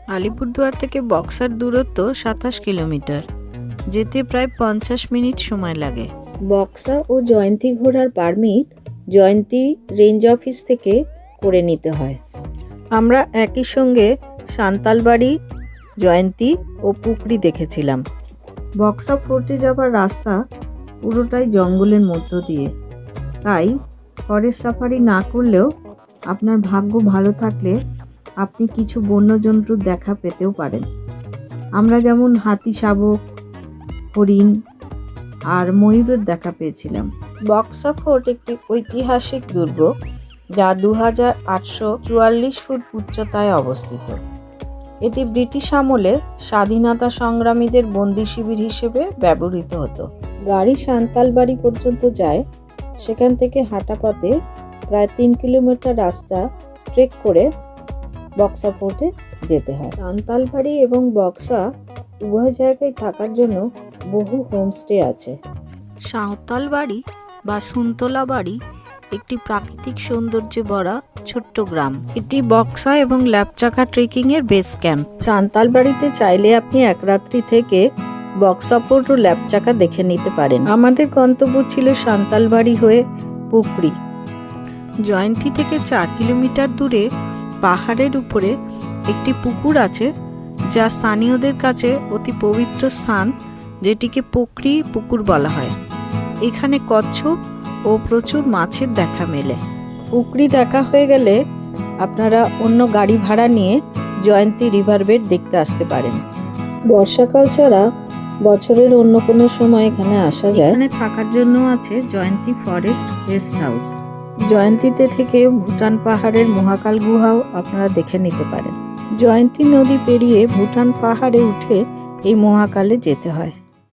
আলিপুরদুয়ার থেকে বক্সার দূরত্ব ২৭ কিলোমিটার, যেতে প্রায় ৫০ মিনিট সময় লাগে। বক্সা ও জয়ন্তী ঘোরার পারমিট জয়ন্তী রেঞ্জ অফিস থেকে করে নিতে হয়। আমরা একই সঙ্গে সান্তালবাড়ি, জয়ন্তী ও পুকরি দেখেছিলাম। বক্সা ফোর্টে যাবার রাস্তা পুরোটাই জঙ্গলের মধ্য দিয়ে, তাই ফরেস্ট সাফারি না করলেও আপনার ভাগ্য ভালো থাকলে আপনি কিছু বন্যজন্তুর দেখা পেতেও পারেন। আমরা যেমন হাতি, শাবক, হরিণ আর ময়ূরের দেখা পেয়েছিলাম। বক্সা ফোর্ট একটি ঐতিহাসিক দুর্গ, যা ২৮৪৪ ফুট উচ্চতায় অবস্থিত। এটি ব্রিটিশ আমলে স্বাধীনতা সংগ্রামীদের বন্দি শিবির হিসেবে ব্যবহৃত হতো। গাড়ি সান্তালবাড়ি পর্যন্ত যায়, সেখান থেকে হাঁটা পথে প্রায় ৩ কিলোমিটার রাস্তা ট্রেক করে বক্সা ফোর্টে যেতে হয়। সান্তালবাড়ি এবং বক্সা উভয় জায়গায় থাকার জন্য বহু হোমস্টে আছে। সাঁওতালবাড়ি বা সুন্তলা বাড়ি একটি প্রাকৃতিক সৌন্দর্যে ভরা ছোট্ট গ্রাম। এটি বক্সা এবং ল্যাপচাকা ট্রেকিংয়ের বেস ক্যাম্প। সান্তালবাড়িতে চাইলে আপনি এক রাত্রি থেকে বক্সা ফোর্ট ও ল্যাপচাকা দেখে নিতে পারেন। আমাদের গন্তব্য ছিল সান্তালবাড়ি হয়ে পুকরি। জয়ন্তী থেকে ৪ কিলোমিটার দূরে পাহাড়ের উপরে একটি পুকুর আছে, যা স্থানীয়দের কাছে অতি পবিত্র স্থান, যেটিকে পুকরি পুকুর বলা হয়। এখানে কচ্ছপ ও প্রচুর মাছের দেখা মেলে। পুকরি দেখা হয়ে গেলে আপনারা অন্য গাড়ি ভাড়া নিয়ে জয়ন্তী রিভারবেড দেখতে আসতে পারেন। বর্ষাকাল ছাড়া বছরের অন্য কোনো সময় এখানে আসা যায়। এখানে থাকার জন্য আছে জয়ন্তী ফরেস্ট গেস্ট হাউস। জয়ন্তীতে থেকে ভুটান পাহাড়ের মহাকাল গুহাও আপনারা দেখে নিতে পারেন। জয়ন্তী নদী পেরিয়ে ভুটান পাহাড়ে উঠে এই মহাকালে যেতে হয়।